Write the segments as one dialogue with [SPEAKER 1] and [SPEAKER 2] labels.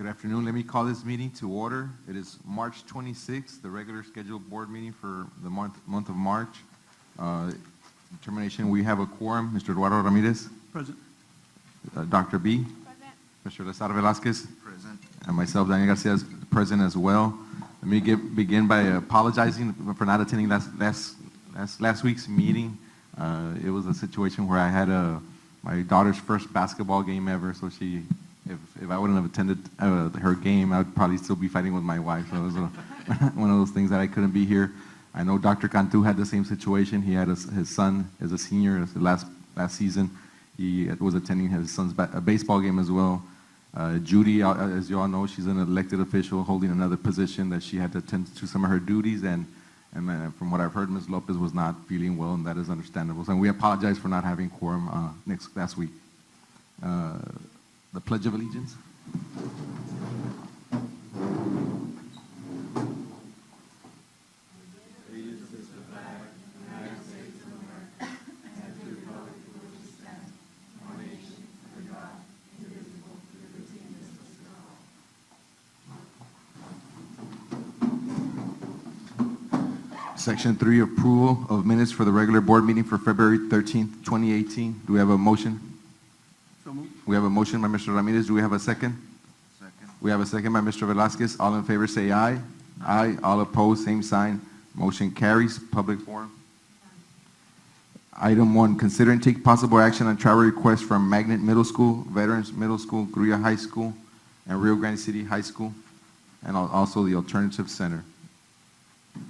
[SPEAKER 1] Good afternoon. Let me call this meeting to order. It is March 26th, the regular scheduled board meeting for the month of March. Determination, we have a quorum. Mr. Eduardo Ramirez.
[SPEAKER 2] Present.
[SPEAKER 1] Dr. B.
[SPEAKER 3] Present.
[SPEAKER 1] Mr. Lazar Velasquez.
[SPEAKER 4] Present.
[SPEAKER 1] And myself, Daniel Garcia, is present as well. Let me begin by apologizing for not attending last week's meeting. It was a situation where I had my daughter's first basketball game ever, so if I wouldn't have attended her game, I would probably still be fighting with my wife. So it was one of those things that I couldn't be here. I know Dr. Cantu had the same situation. He had his son as a senior last season. He was attending his son's baseball game as well. Judy, as you all know, she's an elected official holding another position that she had to attend to some of her duties, and from what I've heard, Ms. Lopez was not feeling well, and that is understandable. So we apologize for not having quorum last week. The Pledge of Allegiance. Section 3, approval of minutes for the regular board meeting for February 13th, 2018. Do we have a motion?
[SPEAKER 2] So moved.
[SPEAKER 1] We have a motion by Mr. Ramirez. Do we have a second?
[SPEAKER 4] Second.
[SPEAKER 1] We have a second by Mr. Velasquez. All in favor say aye. Aye. All opposed, same sign. Motion carries. Public forum. Item 1, consider and take possible action on travel requests from Magnet Middle School, Veterans Middle School, Gruya High School, and Rio Grande City High School, and also the Alternative Center.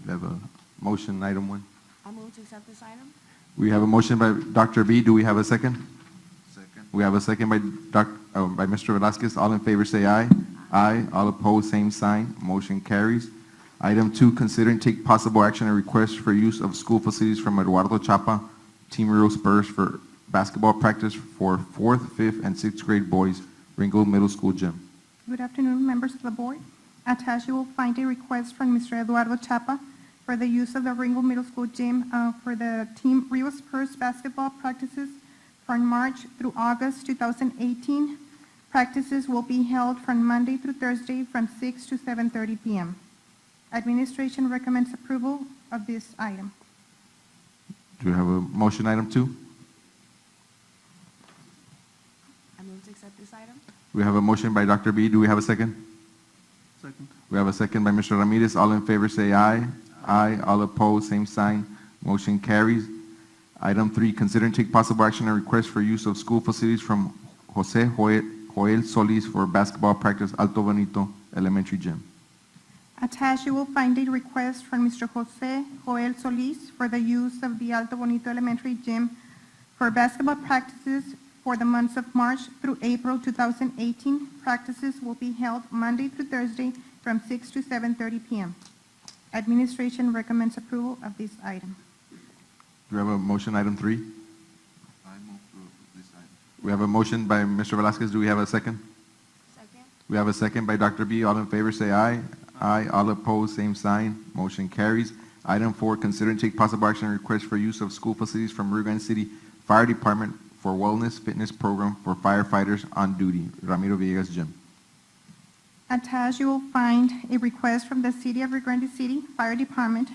[SPEAKER 1] We have a motion, item 1.
[SPEAKER 3] I move to accept this item.
[SPEAKER 1] We have a motion by Dr. B. Do we have a second?
[SPEAKER 4] Second.
[SPEAKER 1] We have a second by Mr. Velasquez. All in favor say aye. Aye. All opposed, same sign. Motion carries. Item 2, consider and take possible action and request for use of school facilities from Eduardo Chapa, Team Rio Spurs for basketball practice for 4th, 5th, and 6th grade boys, Ringgold Middle School gym.
[SPEAKER 5] Good afternoon, members of the board. Attached, you will find a request from Mr. Eduardo Chapa for the use of the Ringgold Middle School gym for the Team Rio Spurs basketball practices from March through August 2018. Practices will be held from Monday through Thursday from 6 to 7:30 p.m. Administration recommends approval of this item.
[SPEAKER 1] Do we have a motion, item 2?
[SPEAKER 3] I move to accept this item.
[SPEAKER 1] We have a motion by Dr. B. Do we have a second?
[SPEAKER 2] Second.
[SPEAKER 1] We have a second by Mr. Ramirez. All in favor say aye. Aye. All opposed, same sign. Motion carries. Item 3, consider and take possible action and request for use of school facilities from Jose Joel Solis for basketball practice, Alto Bonito Elementary Gym.
[SPEAKER 5] Attached, you will find a request from Mr. Jose Joel Solis for the use of the Alto Bonito Elementary Gym for basketball practices for the months of March through April 2018. Practices will be held Monday through Thursday from 6 to 7:30 p.m. Administration recommends approval of this item.
[SPEAKER 1] Do we have a motion, item 3?
[SPEAKER 4] I move to this item.
[SPEAKER 1] We have a motion by Mr. Velasquez. Do we have a second?
[SPEAKER 3] Second.
[SPEAKER 1] We have a second by Dr. B. All in favor say aye. Aye. All opposed, same sign. Motion carries. Item 4, consider and take possible action and request for use of school facilities from Rio Grande City Fire Department for wellness fitness program for firefighters on duty, Ramiro Villegas Gym.
[SPEAKER 5] Attached, you will find a request from the City of Rio Grande City Fire Department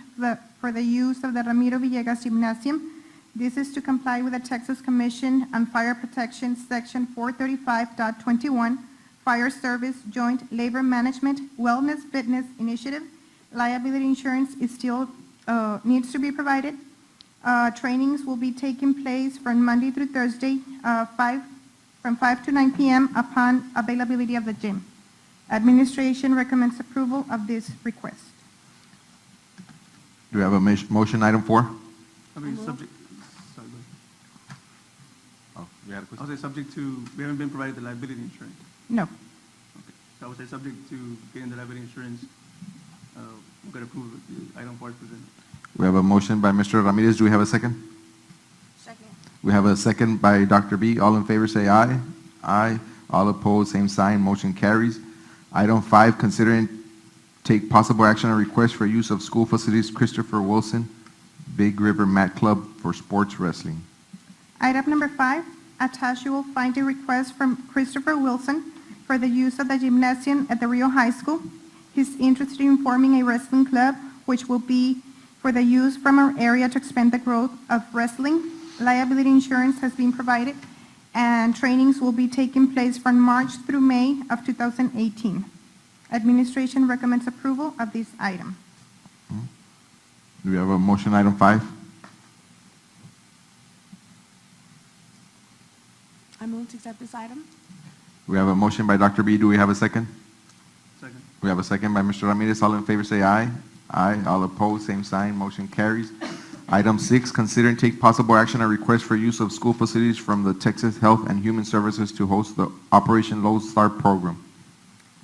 [SPEAKER 5] for the use of the Ramiro Villegas Gymnasium. This is to comply with the Texas Commission on Fire Protection, Section 435.21, Fire Service Joint Labor Management Wellness Fitness Initiative. Liability insurance is still needs to be provided. Trainings will be taking place from Monday through Thursday, from 5 to 9 p.m. upon availability of the gym. Administration recommends approval of this request.
[SPEAKER 1] Do we have a motion, item 4?
[SPEAKER 2] I mean, subject, sorry, go ahead.
[SPEAKER 1] Oh, we had a
[SPEAKER 2] I
[SPEAKER 1] question.
[SPEAKER 2] would say subject to, we haven't been provided the liability insurance.
[SPEAKER 5] No.
[SPEAKER 2] Okay. So I would say subject to getting the liability insurance, we could approve the item 4 as presented.
[SPEAKER 1] We have a motion by Mr. Ramirez. Do we have a second?
[SPEAKER 3] Second.
[SPEAKER 1] We have a second by Dr. B. All in favor say aye. Aye. All opposed, same sign. Motion carries. Item 5, consider and take possible action on request for use of school facilities Christopher Wilson, Big River Mat Club for sports wrestling.
[SPEAKER 5] Item number 5, attached you will find a request from Christopher Wilson for the use of the gymnasium at the Rio High School. He's interested in forming a wrestling club, which will be for the use from our area to expand the growth of wrestling. Liability insurance has been provided, and trainings will be taking place from March through May of 2018. Administration recommends approval of this item.
[SPEAKER 1] Do we have a motion, item 5?
[SPEAKER 3] I move to accept this item.
[SPEAKER 1] We have a motion by Dr. B. Do we have a second?
[SPEAKER 2] Second.
[SPEAKER 1] We have a second by Mr. Ramirez. All in favor say aye. Aye. All opposed, same sign. Motion carries. Item 6, consider and take possible action on request for use of school facilities from the Texas Health and Human Services to host the Operation Lone Star program.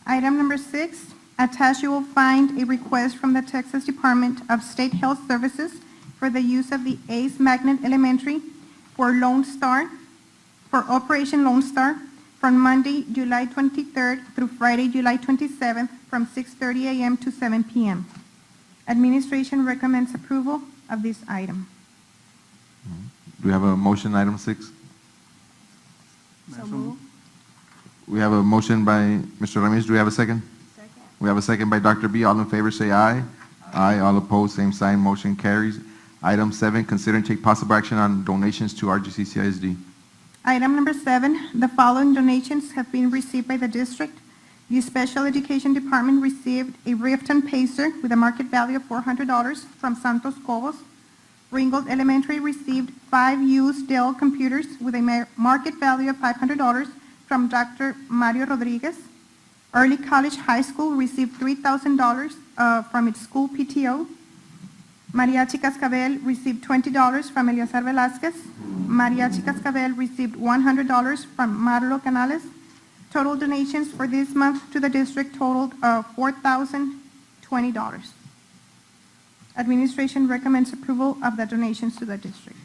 [SPEAKER 5] Item number 6, attached you will find a request from the Texas Department of State Health Services for the use of the Ace Magnet Elementary for Operation Lone Star from Monday, July 23rd through Friday, July 27th from 6:30 a.m. to 7 p.m. Administration recommends approval of this item.
[SPEAKER 1] Do we have a motion, item 6?
[SPEAKER 2] Mayor,
[SPEAKER 3] So move.
[SPEAKER 1] We have a motion by Mr. Ramirez. Do we have a second?
[SPEAKER 3] Second.
[SPEAKER 1] We have a second by Dr. B. All in favor say aye. Aye. All opposed, same sign. Motion carries. Item 7, consider and take possible action on donations to RGCCISD.
[SPEAKER 5] Item number 7, the following donations have been received by the district. The Special Education Department received a Rifton Pacer with a market value of $400 from Santos Cobos. Ringgold Elementary received 5 used Dell computers with a market value of $500 from Dr. Mario Rodriguez. Early College High School received $3,000 from its school PTO. Mariachi Cascabel received $20 from Eliazar Velasquez. Mariachi Cascabel received $100 from Marlo Canales. Total donations for this month to the district totaled $4,020. Administration recommends approval of the donations to the district.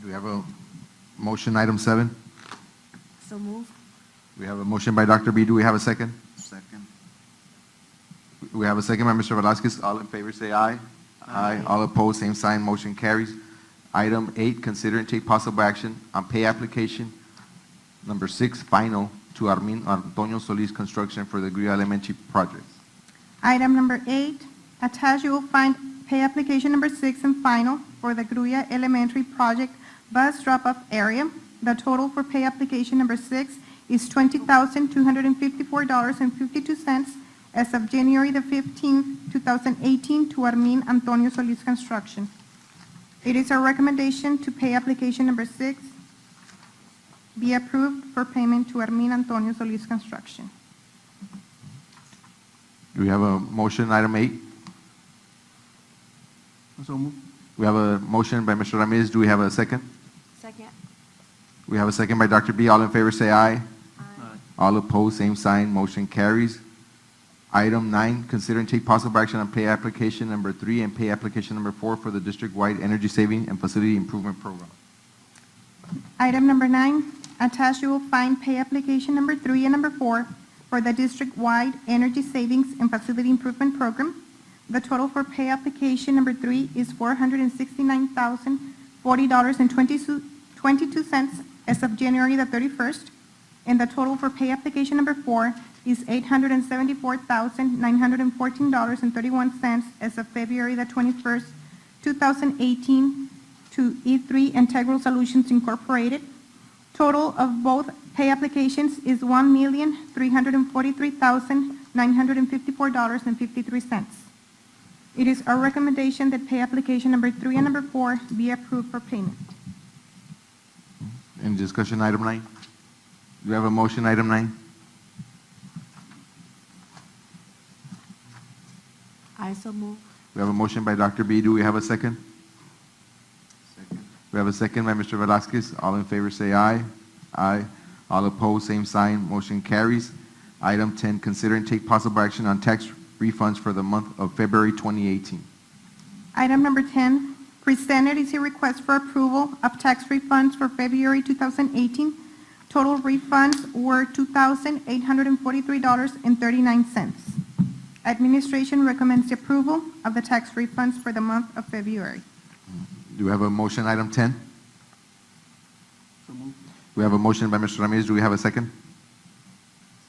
[SPEAKER 1] Do we have a motion, item 7?
[SPEAKER 3] So move.
[SPEAKER 1] We have a motion by Dr. B. Do we have a second?
[SPEAKER 4] Second.
[SPEAKER 1] We have a second by Mr. Velasquez. All in favor say aye. Aye. All opposed, same sign. Motion carries. Item 8, consider and take possible action on pay application number 6, final, to Armin Antonio Solis Construction for the Grio Elementary project.
[SPEAKER 5] Item number 8, attached you will find pay application number 6 and final for the Gruya Elementary Project bus drop-off area. The total for pay application number 6 is $20,254.52 as of January the 15th, 2018 to Armin Antonio Solis Construction. It is our recommendation to pay application number 6 be approved for payment to Armin Antonio Solis Construction.
[SPEAKER 1] Do we have a motion, item 8?
[SPEAKER 2] So move.
[SPEAKER 1] We have a motion by Mr. Ramirez. Do we have a second?
[SPEAKER 3] Second.
[SPEAKER 1] We have a second by Dr. B. All in favor say aye.
[SPEAKER 3] Aye.
[SPEAKER 2] Aye.
[SPEAKER 1] All opposed, same sign. Motion carries. Item 9, consider and take possible action on pay application number 3 and pay application number 4 for the district-wide energy saving and facility improvement program.
[SPEAKER 5] Item number 9, attached you will find pay application number 3 and number 4 for the district-wide energy savings and facility improvement program. The total for pay application number 3 is $469,040.22 as of January the 31st, and the total for pay application number 4 is $874,914.31 as of February the 21st, 2018 to E3 Integral Solutions Incorporated. Total of both pay applications is $1,343,954.53. It is our recommendation that pay application number 3 and number 4 be approved for payment.
[SPEAKER 1] Any discussion, item 9? Do we have a motion, item 9?
[SPEAKER 3] I so move.
[SPEAKER 1] We have a motion by Dr. B. Do we have a second?
[SPEAKER 4] Second.
[SPEAKER 1] We have a second by Mr. Velasquez. All in favor say aye. Aye. All opposed, same sign. Motion carries. Item 10, consider and take possible action on tax refunds for the month of February 2018.
[SPEAKER 5] Item number 10, presented is a request for approval of tax refunds for February 2018. Total refunds were $2,843.39. Administration recommends the approval of the tax refunds for the month of February.
[SPEAKER 1] Do we have a motion, item 10?
[SPEAKER 2] So move.
[SPEAKER 1] We have a motion by Mr. Ramirez. Do we have a second?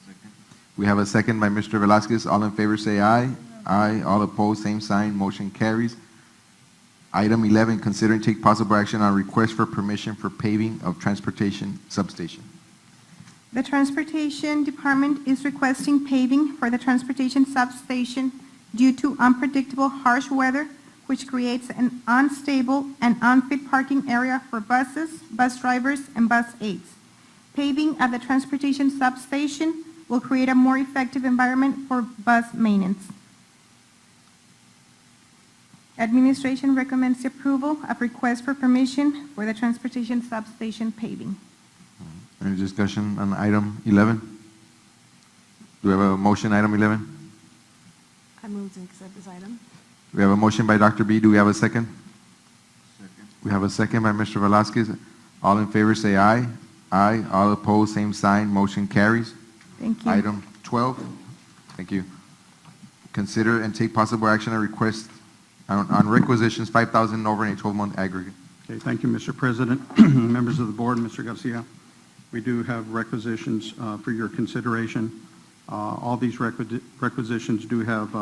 [SPEAKER 4] Second.
[SPEAKER 1] We have a second by Mr. Velazquez. All in favor say aye. Aye. All opposed, same sign. Motion carries. Item 11, consider and take possible action on request for permission for paving of transportation substation.
[SPEAKER 5] The Transportation Department is requesting paving for the transportation substation due to unpredictable harsh weather, which creates an unstable and unfit parking area for buses, bus drivers, and bus aides. Paving at the transportation substation will create a more effective environment for bus maintenance. Administration recommends the approval of request for permission for the transportation substation paving.
[SPEAKER 1] Any discussion on item 11? Do we have a motion, item 11?
[SPEAKER 3] I move to accept this item.
[SPEAKER 1] We have a motion by Dr. B. Do we have a second?
[SPEAKER 4] Second.
[SPEAKER 1] We have a second by Mr. Velazquez. All in favor say aye. Aye. All opposed, same sign. Motion carries.
[SPEAKER 5] Thank you.
[SPEAKER 1] Item 12. Thank you. Consider and take possible action on request on requisitions 5,000 over in a 12-month aggregate.
[SPEAKER 6] Okay, thank you, Mr. President, members of the board, Mr. Garcia. We do have requisitions for your consideration. All these requisitions do have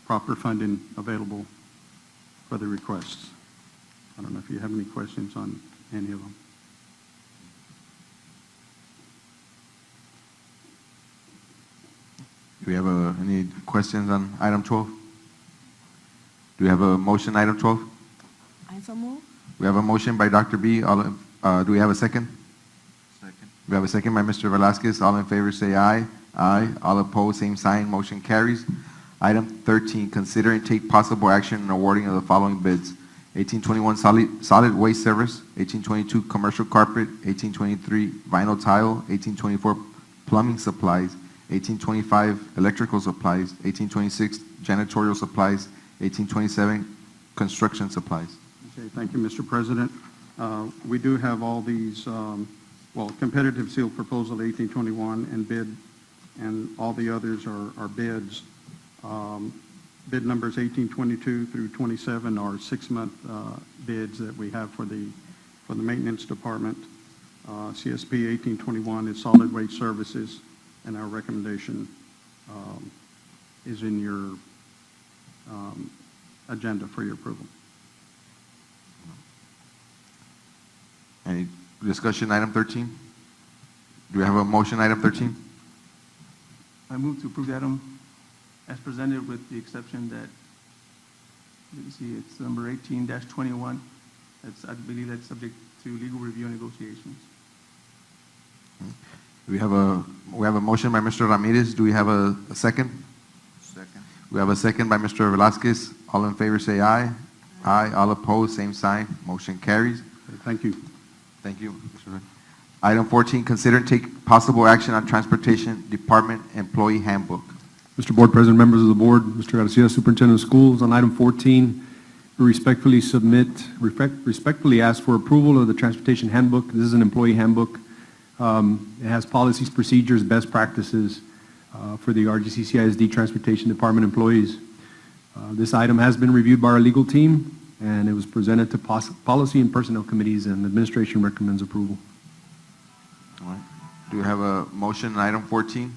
[SPEAKER 6] proper funding available for the requests. I don't know if you have any questions on any of them.
[SPEAKER 1] Do we have any questions on item 12? Do we have a motion, item 12?
[SPEAKER 3] I so move.
[SPEAKER 1] We have a motion by Dr. B. Do we have a second?
[SPEAKER 4] Second.
[SPEAKER 1] We have a second by Mr. Velazquez. All in favor say aye. Aye. All opposed, same sign. Motion carries. Item 13, consider and take possible action in awarding of the following bids. 1821 solid waste service, 1822 commercial carpet, 1823 vinyl tile, 1824 plumbing supplies, 1825 electrical supplies, 1826 janitorial supplies, 1827 construction supplies.
[SPEAKER 6] Okay, thank you, Mr. President. We do have all these, competitive seal proposal 1821 and bid, and all the others are bids. Bid numbers 1822 through 27 are 6-month bids that we have for the maintenance department. CSP 1821 is solid waste services, and our recommendation is in your agenda for your approval.
[SPEAKER 1] Any discussion, item 13? Do we have a motion, item 13?
[SPEAKER 2] I move to approve the item as presented with the exception that, let me see, it's number 18-21. I believe that's subject to legal review and negotiations.
[SPEAKER 1] We have a motion by Mr. Ramirez. Do we have a second?
[SPEAKER 4] Second.
[SPEAKER 1] We have a second by Mr. Velazquez. All in favor say aye. Aye. All opposed, same sign. Motion carries.
[SPEAKER 6] Okay, thank you.
[SPEAKER 1] Thank you, Mr. Ray. Item 14, consider and take possible action on Transportation Department Employee Handbook.
[SPEAKER 7] Mr. Board President, members of the board, Mr. Garcia, Superintendent of Schools, on item 14, we respectfully ask for approval of the Transportation Handbook. This is an employee handbook. It has policies, procedures, best practices for the RGCCISD Transportation Department employees. This item has been reviewed by our legal team, and it was presented to Policy and Personnel Committees, and the administration recommends approval.
[SPEAKER 1] All right. Do we have a motion on item 14?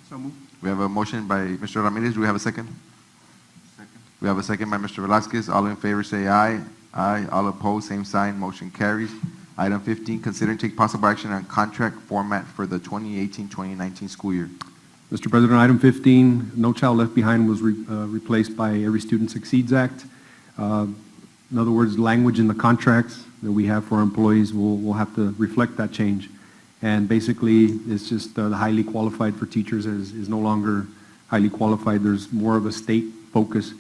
[SPEAKER 2] So move.
[SPEAKER 1] We have a motion by Mr. Ramirez. Do we have a second?
[SPEAKER 4] Second.
[SPEAKER 1] We have a second by Mr. Velazquez. All in favor say aye. Aye. All opposed, same sign. Motion carries. Item 15, consider and take possible action on contract format for the 2018-2019 school year.
[SPEAKER 7] Mr. President, item 15, No Child Left Behind was replaced by Every Student Succeeds Act. In other words, language in the contracts that we have for our employees will have to reflect that change. And basically, it's just the highly qualified for teachers is no longer highly qualified. There's more of a state focus.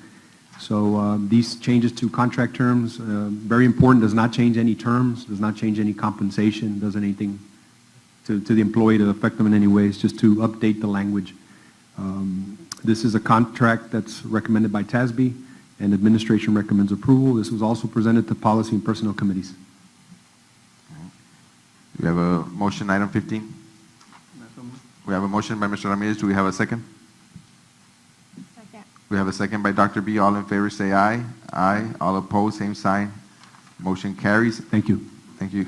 [SPEAKER 7] So these changes to contract terms, very important, does not change any terms, does not change any compensation, does anything to the employee to affect them in any way. It's just to update the language. This is a contract that's recommended by TASB, and administration recommends approval. This was also presented to Policy and Personnel Committees.
[SPEAKER 1] We have a motion, item 15.
[SPEAKER 2] So move.
[SPEAKER 1] We have a motion by Mr. Ramirez. Do we have a second?
[SPEAKER 3] Second.
[SPEAKER 1] We have a second by Dr. B. All in favor say aye. Aye. All opposed, same sign. Motion carries.
[SPEAKER 7] Thank you.
[SPEAKER 1] Thank you.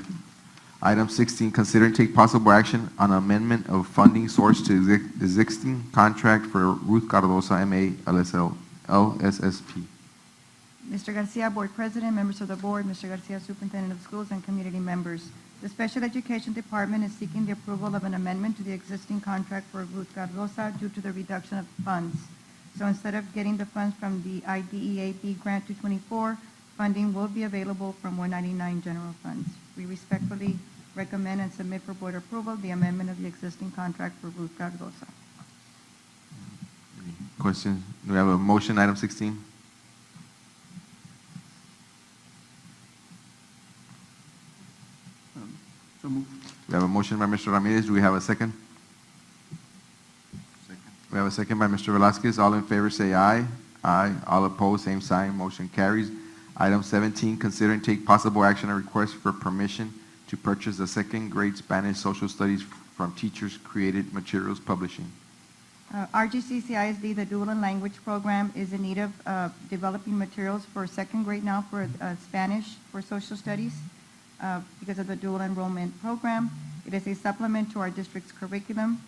[SPEAKER 1] Item 16, consider and take possible action on amendment of funding source to existing contract for Ruth Cardosa, M.A., LSSP.
[SPEAKER 8] Mr. Garcia, Board President, members of the Board, Mr. Garcia, Superintendent of Schools, and community members. The Special Education Department is seeking the approval of an amendment to the existing contract for Ruth Cardosa due to the reduction of funds. So instead of getting the funds from the IDEA-B Grant 224, funding will be available from 199 general funds. We respectfully recommend and submit for board approval the amendment of the existing contract for Ruth Cardosa.
[SPEAKER 1] Any questions? Do we have a motion, item 16?
[SPEAKER 2] So move.
[SPEAKER 1] We have a motion by Mr. Ramirez. Do we have a second?
[SPEAKER 4] Second.
[SPEAKER 1] We have a second by Mr. Velazquez. All in favor say aye. Aye. All opposed, same sign. Motion carries. Item 17, consider and take possible action on request for permission to purchase the second grade Spanish social studies from Teachers Created Materials Publishing.
[SPEAKER 8] RGCCISD, the Dual and Language Program, is in need of developing materials for second grade now for Spanish for social studies because of the dual enrollment program. It is a supplement to our district's curriculum.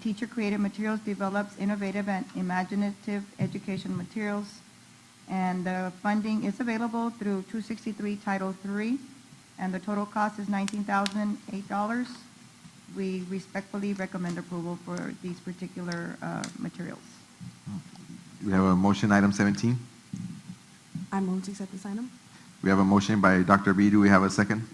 [SPEAKER 8] Teacher-created materials develops innovative and imaginative education materials, and the funding is available through 263 Title III, and the total cost is $19,008. We respectfully recommend approval for these particular materials.
[SPEAKER 1] We have a motion, item 17.
[SPEAKER 3] I move to accept this item.
[SPEAKER 1] We have a motion by Dr. B. Do we have a second?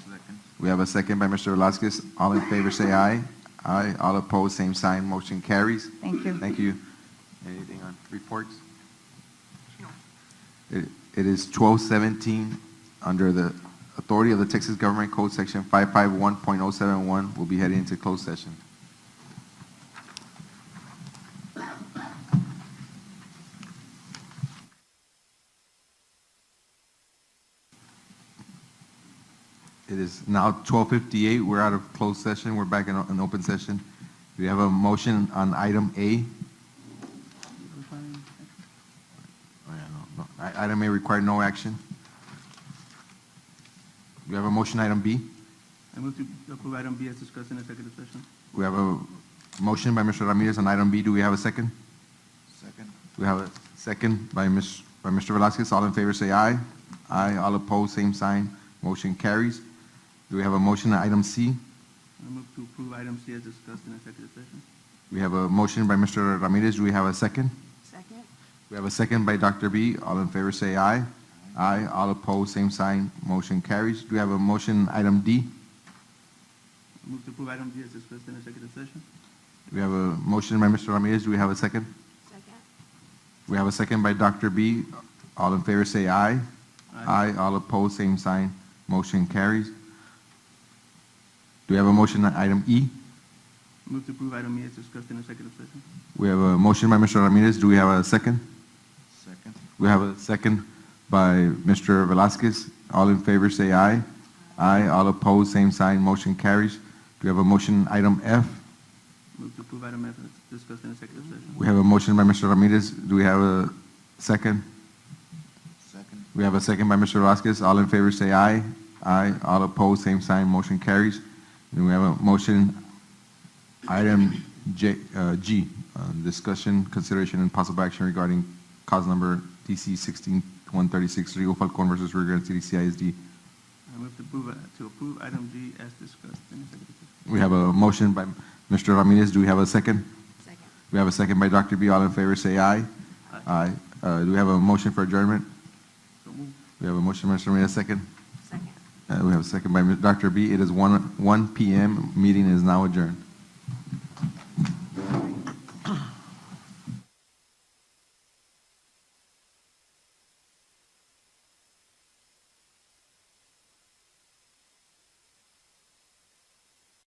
[SPEAKER 4] Second.
[SPEAKER 1] We have a second by Mr. Velazquez. All in favor say aye. Aye. All opposed, same sign. Motion carries.
[SPEAKER 8] Thank you.
[SPEAKER 1] Thank you. Anything on reports? It is 12:17 under the authority of the Texas Government Code, Section 551.071. We'll be heading into closed session. It is now 12:58. We're out of closed session. We're back in an open session. We have a motion on item A. Oh, yeah, no. Item A required no action. We have a motion, item B.
[SPEAKER 2] I move to approve item B as discussed in executive session.
[SPEAKER 1] We have a motion by Mr. Ramirez on item B. Do we have a second?
[SPEAKER 4] Second.
[SPEAKER 1] We have a second by Mr. Velazquez. All in favor say aye. Aye. All opposed, same sign. Motion carries. Do we have a motion on item C?
[SPEAKER 2] I move to approve item C as discussed in executive session.
[SPEAKER 1] We have a motion by Mr. Ramirez. Do we have a second?
[SPEAKER 3] Second.
[SPEAKER 1] We have a second by Dr. B. All in favor say aye. Aye. All opposed, same sign. Motion carries. Do we have a motion, item D?
[SPEAKER 2] I move to approve item D as discussed in executive session.
[SPEAKER 1] We have a motion by Mr. Ramirez. Do we have a second?
[SPEAKER 3] Second.
[SPEAKER 1] We have a second by Dr. B. All in favor say aye. Aye. All opposed, same sign. Motion carries. Do we have a motion on item E?
[SPEAKER 2] I move to approve item E as discussed in executive session.
[SPEAKER 1] We have a motion by Mr. Ramirez. Do we have a second?
[SPEAKER 4] Second.
[SPEAKER 1] We have a second by Mr. Velazquez. All in favor say aye. Aye. All opposed, same sign. Motion carries. Do we have a motion, item F?
[SPEAKER 2] Move to approve item F as discussed in executive session.
[SPEAKER 1] We have a motion by Mr. Ramirez. Do we have a second?
[SPEAKER 4] Second.
[SPEAKER 1] We have a second by Mr. Velazquez. All in favor say aye. Aye. All opposed, same sign. Motion carries. And we have a motion, item G, discussion, consideration, and possible action regarding cause number DC 16136, Rio Falcon versus Rio Grande City CISD.
[SPEAKER 2] I move to approve item G as discussed in executive session.
[SPEAKER 1] We have a motion by Mr. Ramirez. Do we have a second?
[SPEAKER 3] Second.
[SPEAKER 1] We have a second by Dr. B. All in favor say aye.
[SPEAKER 2] Aye.
[SPEAKER 1] Aye. Do we have a motion for adjournment?
[SPEAKER 2] So move.
[SPEAKER 1] We have a motion by Mr. Ramirez, second.
[SPEAKER 3] Second.
[SPEAKER 1] We have a second by Dr. B. It is 1 p.m. Meeting is now adjourned.